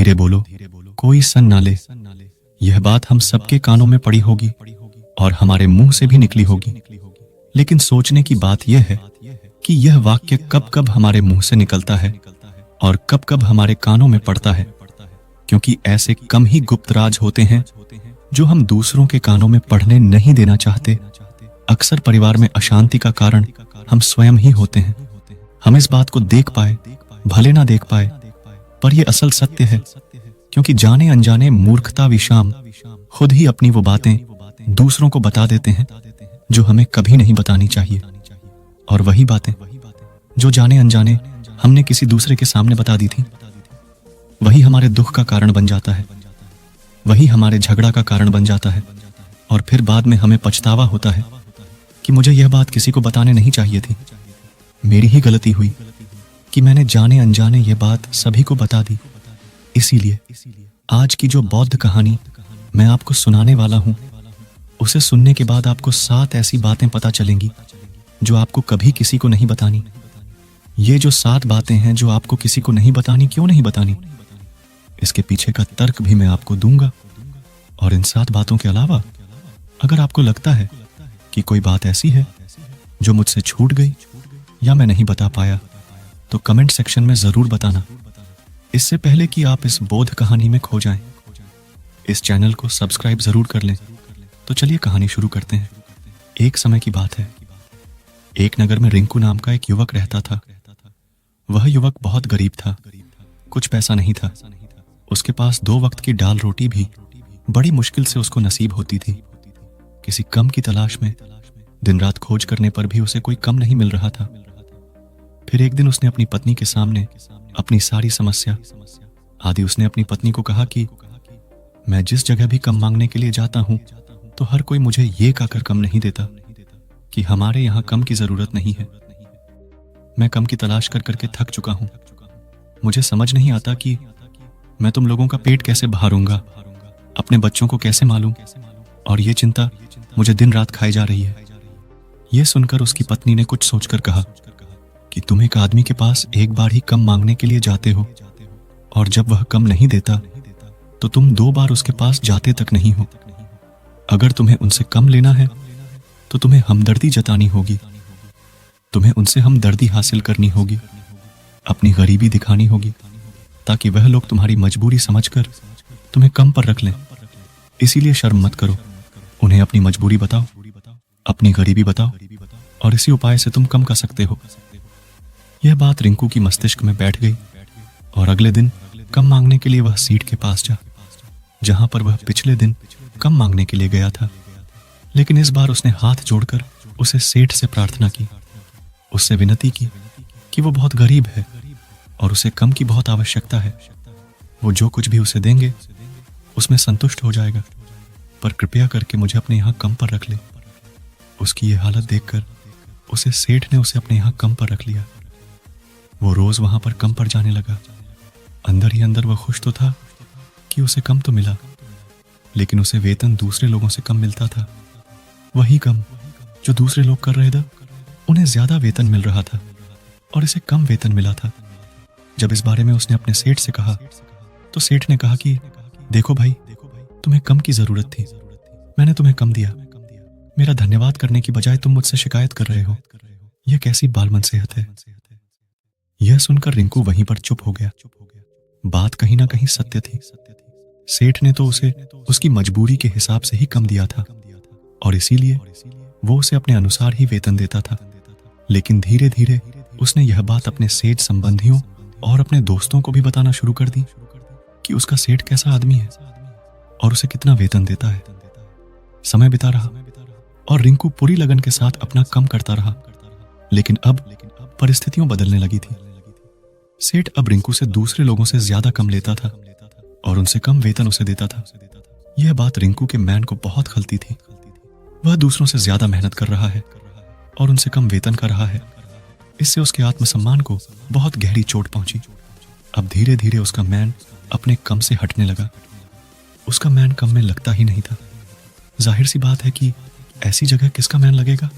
धीरे बोलो, कोई सन ना ले। यह बात हम सबके कानों में पड़ी होगी और हमारे मुंह से भी निकली होगी, लेकिन सोचने की बात यह है कि यह वाक्य कब कब हमारे मुंह से निकलता है और कब कब हमारे कानों में पड़ता है, क्योंकि ऐसे कम ही गुप्त राज होते हैं जो हम दूसरों के कानों में पढ़ने नहीं देना चाहते। अक्सर परिवार में अशांति का कारण हम स्वयं ही होते हैं। हम इस बात को देख पाए भले ना देख पाए, पर यह असल सत्य है, क्योंकि जाने अनजाने मूर्खता विशाम खुद ही अपनी वो बातें दूसरों को बता देते हैं जो हमें कभी नहीं बतानी चाहिए। और वही बातें जो जाने अनजाने हमने किसी दूसरे के सामने बता दी थी, वही हमारे दुख का कारण बन जाता है, वही हमारे झगड़ा का कारण बन जाता है। और फिर बाद में हमें पछतावा होता है कि मुझे यह बात किसी को बताने नहीं चाहिए थी, मेरी ही गलती हुई कि मैंने जाने अनजाने यह बात सभी को बता दी। इसीलिए आज की जो बौद्ध कहानी मैं आपको सुनाने वाला हूं, उसे सुनने के बाद आपको 7 ऐसी बातें पता चलेंगी जो आपको कभी किसी को नहीं बतानी। ये जो 7 बातें हैं जो आपको किसी को नहीं बतानी, क्यों नहीं बतानी, इसके पीछे का तर्क भी मैं आपको दूंगा। और इन 7 बातों के अलावा अगर आपको लगता है कि कोई बात ऐसी है जो मुझसे छूट गई या मैं नहीं बता पाया, तो कमेंट सेक्शन में जरूर बताना। इससे पहले कि आप इस बोध कहानी में खो जाएं, इस चैनल को सब्सक्राइब जरूर कर लें। तो चलिए कहानी शुरू करते हैं। एक समय की बात है, एक नगर में रिंकू नाम का एक युवक रहता था। वह युवक बहुत गरीब था, कुछ पैसा नहीं था। उसके पास 2 वक्त की दाल रोटी भी बड़ी मुश्किल से उसको नसीब होती थी। किसी कम की तलाश में दिन रात खोज करने पर भी उसे कोई कम नहीं मिल रहा था। फिर एक दिन उसने अपनी पत्नी के सामने अपनी सारी समस्या आदि उसने अपनी पत्नी को कहा कि मैं जिस जगह भी कम मांगने के लिए जाता हूं, तो हर कोई मुझे ये कहकर कम नहीं देता कि हमारे यहां कम की जरूरत नहीं है। मैं कम की तलाश कर करके थक चुका हूं। मुझे समझ नहीं आता कि मैं तुम लोगों का पेट कैसे भरूंगा, अपने बच्चों को कैसे मालूं, और ये चिंता मुझे दिन रात खाई जा रही है। यह सुनकर उसकी पत्नी ने कुछ सोचकर कहा कि तुम एक आदमी के पास एक बार ही कम मांगने के लिए जाते हो, और जब वह कम नहीं देता तो तुम 2 बार उसके पास जाते तक नहीं हो। अगर तुम्हें उनसे कम लेना है तो तुम्हें हमदर्दी जतानी होगी, तुम्हें उनसे हमदर्दी हासिल करनी होगी, अपनी गरीबी दिखानी होगी, ताकि वह लोग तुम्हारी मजबूरी समझकर तुम्हें कम पर रख लें। इसीलिए शर्म मत करो, उन्हें अपनी मजबूरी बताओ, अपनी गरीबी बताओ, और इसी उपाय से तुम कम कर सकते हो। यह बात रिंकू की मस्तिष्क में बैठ गई और अगले दिन कम मांगने के लिए वह सीट के पास जा, जहां पर वह पिछले दिन कम मांगने के लिए गया था। लेकिन इस बार उसने हाथ जोड़कर उसे सेठ से प्रार्थना की, उससे विनती की कि वो बहुत गरीब है और उसे कम की बहुत आवश्यकता है। वो जो कुछ भी उसे देंगे उसमें संतुष्ट हो जाएगा, पर कृपया करके मुझे अपने यहाँ कम पर रख ले। उसकी ये हालत देखकर उसे सेठ ने उसे अपने यहाँ कम पर रख लिया। वो रोज वहां पर कम पर जाने लगा। अंदर ही अंदर वह खुश तो था कि उसे कम तो मिला, लेकिन उसे वेतन दूसरे लोगों से कम मिलता था। वही कम जो दूसरे लोग कर रहे थे, उन्हें ज्यादा वेतन मिल रहा था और इसे कम वेतन मिला था। जब इस बारे में उसने अपने सेठ से कहा, तो सेठ ने कहा कि देखो भाई, तुम्हें कम की जरूरत थी, मैंने तुम्हें कम दिया। मेरा धन्यवाद करने की बजाय तुम मुझसे शिकायत कर रहे हो। यह कैसी बालमन सेहत है। यह सुनकर रिंकू वहीं पर चुप हो गया। बात कहीं ना कहीं सत्य थी। सेठ ने तो उसे उसकी मजबूरी के हिसाब से ही कम दिया था और इसीलिए वो उसे अपने अनुसार ही वेतन देता था। लेकिन धीरे धीरे उसने यह बात अपने सेठ संबंधियों और अपने दोस्तों को भी बताना शुरू कर दी कि उसका सेठ कैसा आदमी है और उसे कितना वेतन देता है। समय बिता रहा और रिंकू पूरी लगन के साथ अपना कम करता रहा, लेकिन अब परिस्थितियां बदलने लगी थी। सेठ अब रिंकू से दूसरे लोगों से ज्यादा कम लेता था और उनसे कम वेतन उसे देता था। यह बात रिंकू के मैन को बहुत खलती थी। वह दूसरों से ज्यादा मेहनत कर रहा है और उनसे कम वेतन कर रहा है। इससे उसके आत्मसम्मान को बहुत गहरी चोट पहुंची। अब धीरे धीरे उसका मैन अपने कम से हटने लगा। उसका मैन कम में लगता ही नहीं था। जाहिर सी बात है कि ऐसी जगह किसका मैन लगेगा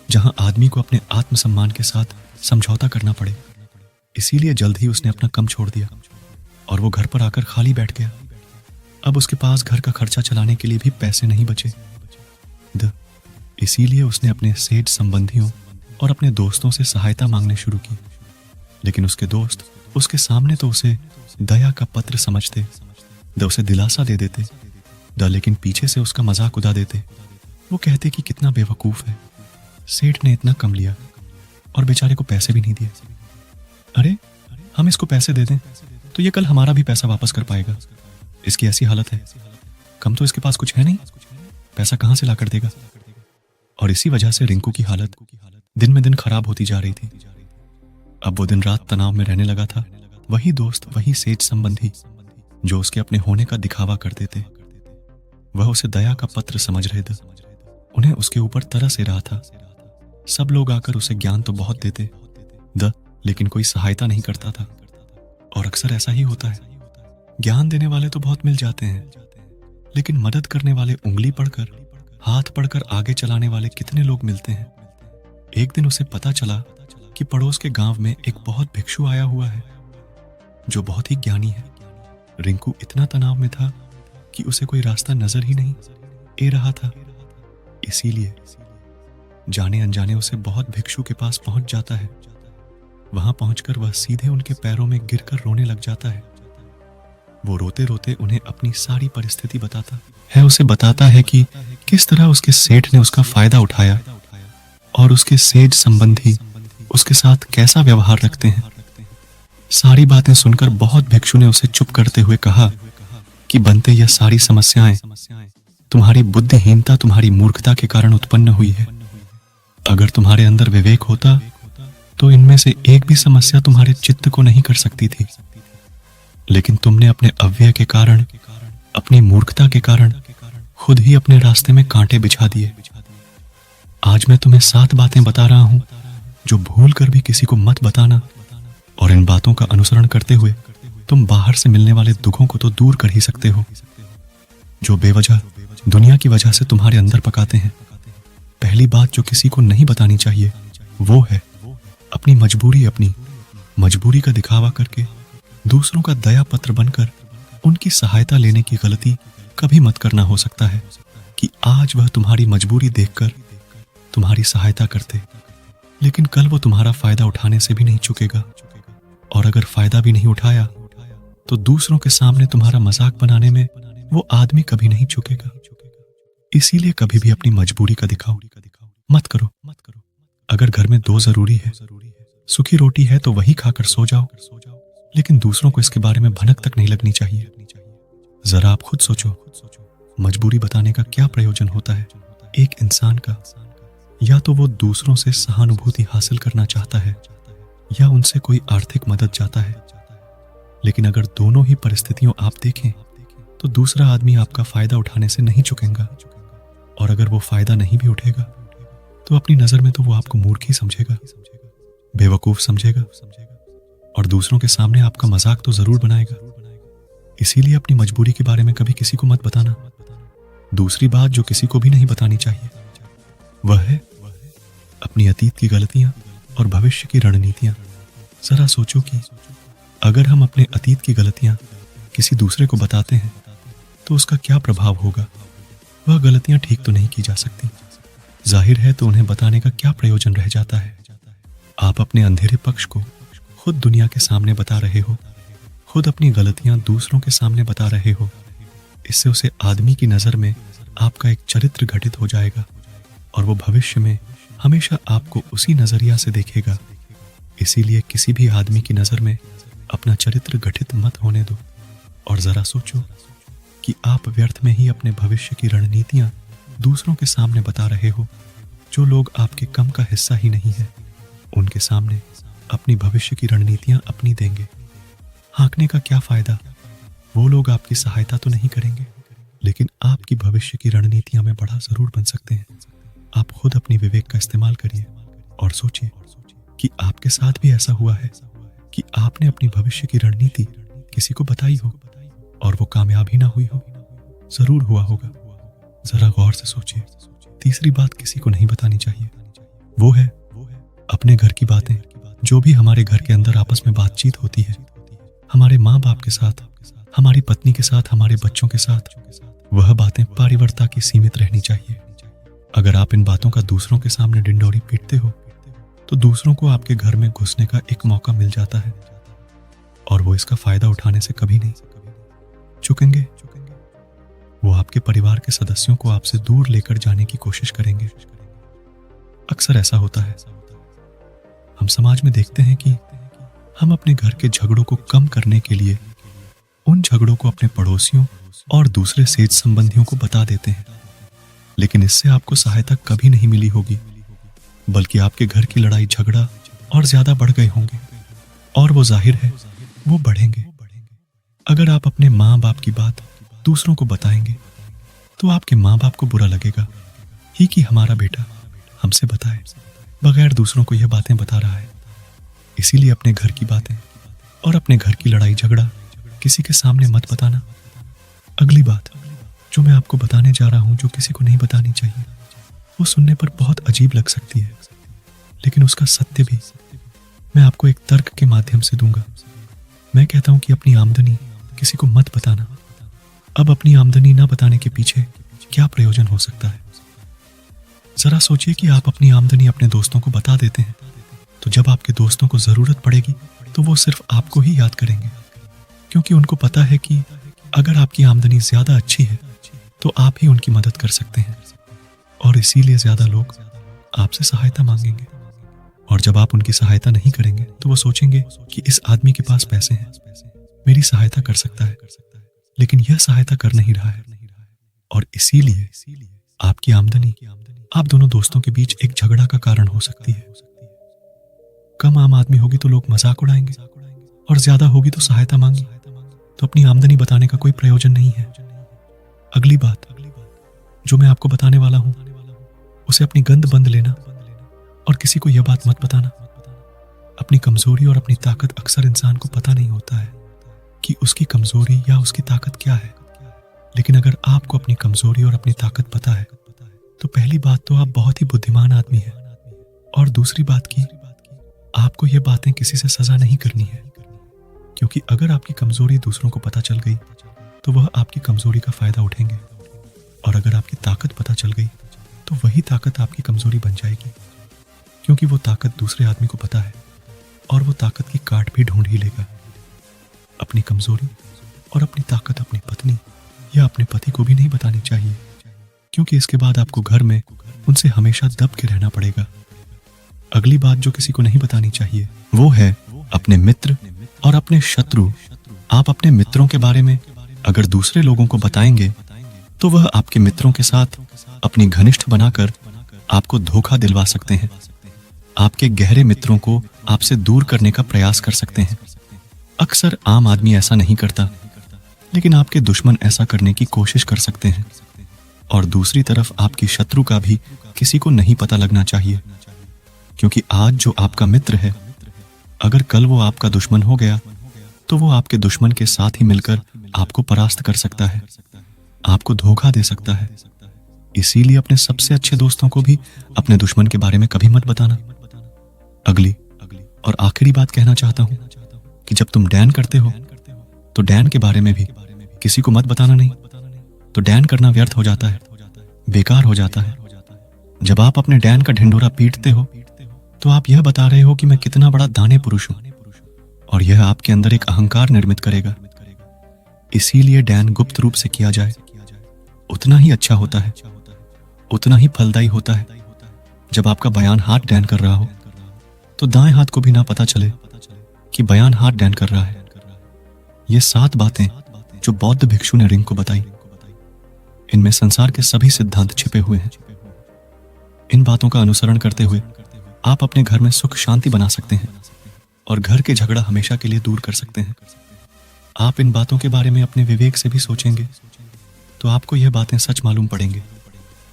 जहां आदमी को अपने आत्मसम्मान के साथ समझौता करना पड़े। इसीलिए जल्द ही उसने अपना कम छोड़ दिया और वो घर पर आकर खाली बैठ गया। अब उसके पास घर का खर्चा चलाने के लिए भी पैसे नहीं बचे। इसीलिए उसने अपने सेठ संबंधियों और अपने दोस्तों से सहायता मांगने शुरू की। लेकिन उसके दोस्त उसके सामने तो उसे दया का पत्र समझते, उसे दिलासा दे देते, लेकिन पीछे से उसका मजाक उड़ा देते। वो कहते कि कितना बेवकूफ है, सेठ ने इतना कम लिया और बेचारे को पैसे भी नहीं दिए। अरे हम इसको पैसे दे दें तो ये कल हमारा भी पैसा वापस कर पाएगा। इसकी ऐसी हालत है, कम तो इसके पास कुछ है नहीं, पैसा कहां से ला कर देगा। और इसी वजह से रिंकू की हालत दिन में दिन खराब होती जा रही थी। अब वो दिन रात तनाव में रहने लगा था। वही दोस्त, वही सेठ संबंधी जो उसके अपने होने का दिखावा करते थे, वह उसे दया का पत्र समझ रहे थे। उन्हें उसके ऊपर तरस से रहा था। सब लोग आकर उसे ज्ञान तो बहुत देते लेकिन कोई सहायता नहीं करता था। और अक्सर ऐसा ही होता है, ज्ञान देने वाले तो बहुत मिल जाते हैं, लेकिन मदद करने वाले उंगली पड़कर, हाथ पड़कर आगे चलाने वाले कितने लोग मिलते हैं। एक दिन उसे पता चला कि पड़ोस के गांव में एक बहुत भिक्षु आया हुआ है जो बहुत ही ज्ञानी है। रिंकू इतना तनाव में था कि उसे कोई रास्ता नजर ही नहीं ए रहा था। इसीलिए जाने अनजाने उसे बहुत भिक्षु के पास पहुंच जाता है। वहां पहुंचकर वह सीधे उनके पैरों में गिरकर रोने लग जाता है। वो रोते रोते उन्हें अपनी सारी परिस्थिति बताता है। उसे बताता है कि किस तरह उसके सेठ ने उसका फायदा उठाया और उसके सेठ संबंधी उसके साथ कैसा व्यवहार रखते हैं। सारी बातें सुनकर बहुत भिक्षु ने उसे चुप करते हुए कहा कि बनते, यह सारी समस्याएं तुम्हारी बुद्धिहीनता, तुम्हारी मूर्खता के कारण उत्पन्न हुई है। अगर तुम्हारे अंदर विवेक होता तो इनमें से एक भी समस्या तुम्हारे चित्त को नहीं कर सकती थी। लेकिन तुमने अपने अव्यय के कारण, अपनी मूर्खता के कारण खुद ही अपने रास्ते में कांटे बिछा दिए। आज मैं तुम्हें 7 बातें बता रहा हूं जो भूल कर भी किसी को मत बताना, और इन बातों का अनुसरण करते हुए तुम बाहर से मिलने वाले दुखों को तो दूर कर ही सकते हो जो बेवजह दुनिया की वजह से तुम्हारे अंदर पकाते हैं। पहली बात जो किसी को नहीं बतानी चाहिए वो है अपनी मजबूरी का दिखावा करके दूसरों का दया पत्र बनकर उनकी सहायता लेने की गलती कभी मत करना। हो सकता है कि आज वह तुम्हारी मजबूरी देखकर तुम्हारी सहायता करते, लेकिन कल वो तुम्हारा फायदा उठाने से भी नहीं चूकेगा। और अगर फायदा भी नहीं उठाया तो दूसरों के सामने तुम्हारा मजाक बनाने में वो आदमी कभी नहीं चूकेगा। इसीलिए कभी भी अपनी मजबूरी का दिखाओ मत करो। अगर घर में 2 जरूरी है, सूखी रोटी है तो वही खाकर सो जाओ, लेकिन दूसरों को इसके बारे में भनक तक नहीं लगनी चाहिए। जरा आप खुद सोचो, मजबूरी बताने का क्या प्रयोजन होता है एक इंसान का। या तो वो दूसरों से सहानुभूति हासिल करना चाहता है या उनसे कोई आर्थिक मदद चाहता है। लेकिन अगर दोनों ही परिस्थितियों आप देखें तो दूसरा आदमी आपका फायदा उठाने से नहीं चुकेगा, और अगर वो फायदा नहीं भी उठेगा तो अपनी नजर में तो वो आपको मूर्ख ही समझेगा, बेवकूफ समझेगा, और दूसरों के सामने आपका मजाक तो जरूर बनाएगा। इसीलिए अपनी मजबूरी के बारे में कभी किसी को मत बताना। दूसरी बात जो किसी को भी नहीं बतानी चाहिए वह है अपनी अतीत की गलतियां और भविष्य की रणनीतियां। जरा सोचो कि अगर हम अपने अतीत की गलतियां किसी दूसरे को बताते हैं तो उसका क्या प्रभाव होगा। वह गलतियां ठीक तो नहीं की जा सकती, जाहिर है, तो उन्हें बताने का क्या प्रयोजन रह जाता है। आप अपने अंधेरे पक्ष को खुद दुनिया के सामने बता रहे हो, खुद अपनी गलतियां दूसरों के सामने बता रहे हो। इससे उसे आदमी की नजर में आपका एक चरित्र घटित हो जाएगा और वो भविष्य में हमेशा आपको उसी नजरिया से देखेगा। इसीलिए किसी भी आदमी की नजर में अपना चरित्र घटित मत होने दो। और जरा सोचो कि आप व्यर्थ में ही अपने भविष्य की रणनीतियां दूसरों के सामने बता रहे हो। जो लोग आपके कम का हिस्सा ही नहीं है उनके सामने अपनी भविष्य की रणनीतियां अपनी देंगे। हाँकने का क्या फायदा, वो लोग आपकी सहायता तो नहीं करेंगे, लेकिन आपकी भविष्य की रणनीतियां में बड़ा जरूर बन सकते हैं। आप खुद अपनी विवेक का इस्तेमाल करिए और सोचिए कि आपके साथ भी ऐसा हुआ है कि आपने अपनी भविष्य की रणनीति किसी को बताई हो और वो कामयाब ही ना हुई हो। जरूर हुआ होगा, जरा गौर से सोचिए। तीसरी बात किसी को नहीं बतानी चाहिए वो है अपने घर की बातें। जो भी हमारे घर के अंदर आपस में बातचीत होती है, हमारे माँ बाप के साथ, हमारी पत्नी के साथ, हमारे बच्चों के साथ वह बातें पारिवारिकता की सीमित रहनी चाहिए। अगर आप इन बातों का दूसरों के सामने डिंडोरी पीटते हो तो दूसरों को आपके घर में घुसने का एक मौका मिल जाता है और वो इसका फायदा उठाने से कभी नहीं चुकेंगे। वो आपके परिवार के सदस्यों को आपसे दूर लेकर जाने की कोशिश करेंगे। अक्सर ऐसा होता है, हम समाज में देखते हैं कि हम अपने घर के झगड़ों को कम करने के लिए उन झगड़ों को अपने पड़ोसियों और दूसरे सेज संबंधियों को बता देते हैं, लेकिन इससे आपको सहायता कभी नहीं मिली होगी, बल्कि आपके घर की लड़ाई झगड़ा और ज्यादा बढ़ गए होंगे और वो जाहिर है वो बढ़ेंगे। अगर आप अपने माँ बाप की बात दूसरों को बताएंगे तो आपके माँ बाप को बुरा लगेगा ही कि हमारा बेटा हमसे बताए बगैर दूसरों को यह बातें बता रहा है। इसीलिए अपने घर की बातें और अपने घर की लड़ाई झगड़ा किसी के सामने मत बताना। अगली बात जो मैं आपको बताने जा रहा हूं, जो किसी को नहीं बतानी चाहिए, वो सुनने पर बहुत अजीब लग सकती है, लेकिन उसका सत्य भी मैं आपको एक तर्क के माध्यम से दूंगा। मैं कहता हूं कि अपनी आमदनी किसी को मत बताना। अब अपनी आमदनी ना बताने के पीछे क्या प्रयोजन हो सकता है? जरा सोचिए कि आप अपनी आमदनी अपने दोस्तों को बता देते हैं, तो जब आपके दोस्तों को जरूरत पड़ेगी तो वो सिर्फ आपको ही याद करेंगे, क्योंकि उनको पता है कि अगर आपकी आमदनी ज्यादा अच्छी है तो आप ही उनकी मदद कर सकते हैं, और इसीलिए ज्यादा लोग आपसे सहायता मांगेंगे। और जब आप उनकी सहायता नहीं करेंगे तो वो सोचेंगे कि इस आदमी के पास पैसे हैं, मेरी सहायता कर सकता है, लेकिन यह सहायता कर नहीं रहा है, और इसीलिए आपकी आमदनी आप दोनों दोस्तों के बीच एक झगड़ा का कारण हो सकती है। कम आम आदमी होगी तो लोग मजाक उड़ाएंगे, और ज्यादा होगी तो सहायता मांगी, तो अपनी आमदनी बताने का कोई प्रयोजन नहीं है। अगली बात जो मैं आपको बताने वाला हूं, उसे अपनी गंद बंद लेना और किसी को यह बात मत बताना। अपनी कमजोरी और अपनी ताकत अक्सर इंसान को पता नहीं होता है कि उसकी कमजोरी या उसकी ताकत क्या है, लेकिन अगर आपको अपनी कमजोरी और अपनी ताकत पता है तो पहली बात तो आप बहुत ही बुद्धिमान आदमी हैं, और दूसरी बात की आपको यह बातें किसी से सजा नहीं करनी है, क्योंकि अगर आपकी कमजोरी दूसरों को पता चल गई तो वह आपकी कमजोरी का फायदा उठेंगे, और अगर आपकी ताकत पता चल गई तो वही ताकत आपकी कमजोरी बन जाएगी, क्योंकि वो ताकत दूसरे आदमी को पता है और वो ताकत की काट भी ढूंढ ही लेगा। अपनी कमजोरी और अपनी ताकत अपनी पत्नी या अपने पति को भी नहीं बतानी चाहिए, क्योंकि इसके बाद आपको घर में उनसे हमेशा दब के रहना पड़ेगा। अगली बात जो किसी को नहीं बतानी चाहिए वो है अपने मित्र और अपने शत्रु। आप अपने मित्रों के बारे में अगर दूसरे लोगों को बताएंगे तो वह आपके मित्रों के साथ अपनी घनिष्ठ बनाकर आपको धोखा दिलवा सकते हैं, आपके गहरे मित्रों को आपसे दूर करने का प्रयास कर सकते हैं। अक्सर आम आदमी ऐसा नहीं करता, लेकिन आपके दुश्मन ऐसा करने की कोशिश कर सकते हैं। और दूसरी तरफ आपकी शत्रु का भी किसी को नहीं पता लगना चाहिए, क्योंकि आज जो आपका मित्र है, अगर कल वो आपका दुश्मन हो गया तो वो आपके दुश्मन के साथ ही मिलकर आपको परास्त कर सकता है, आपको धोखा दे सकता है। इसीलिए अपने सबसे अच्छे दोस्तों को भी अपने दुश्मन के बारे में कभी मत बताना। अगली और आखिरी बात कहना चाहता हूं कि जब तुम डैन करते हो तो डैन के बारे में भी किसी को मत बताना। नहीं तो डैन करना व्यर्थ हो जाता है, बेकार हो जाता है। जब आप अपने डैन का ढिंढोरा पीटते हो तो आप यह बता रहे हो कि मैं कितना बड़ा दाने पुरुष हूं, और यह आपके अंदर एक अहंकार निर्मित करेगा। इसीलिए डैन गुप्त रूप से किया जाए उतना ही अच्छा होता है, उतना ही फलदायी होता है। जब आपका बयान हाथ डैन कर रहा हो तो दाएं हाथ को भी ना पता चले कि बयान हाथ डैन कर रहा है। ये 7 बातें जो बौद्ध भिक्षु ने रिंग को बताई, इनमें संसार के सभी सिद्धांत छिपे हुए हैं। इन बातों का अनुसरण करते हुए आप अपने घर में सुख शांति बना सकते हैं और घर के झगड़ा हमेशा के लिए दूर कर सकते हैं। आप इन बातों के बारे में अपने विवेक से भी सोचेंगे तो आपको यह बातें सच मालूम पड़ेंगे।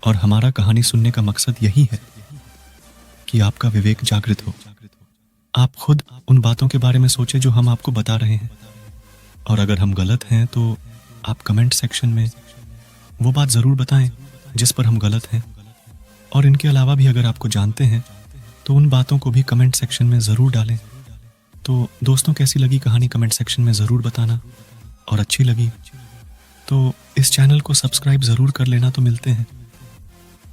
और हमारा कहानी सुनने का मकसद यही है कि आपका विवेक जागृत हो। आप खुद उन बातों के बारे में सोचें जो हम आपको बता रहे हैं, और अगर हम गलत हैं तो आप कमेंट सेक्शन में वो बात जरूर बताएं जिस पर हम गलत हैं। और इनके अलावा भी अगर आपको जानते हैं तो उन बातों को भी कमेंट सेक्शन में जरूर डालें। तो दोस्तों, कैसी लगी कहानी कमेंट सेक्शन में जरूर बताना। और अच्छी लगी तो इस चैनल को सब्सक्राइब जरूर कर लेना। तो मिलते हैं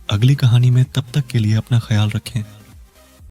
अगली कहानी में, तब तक के लिए अपना ख्याल रखें।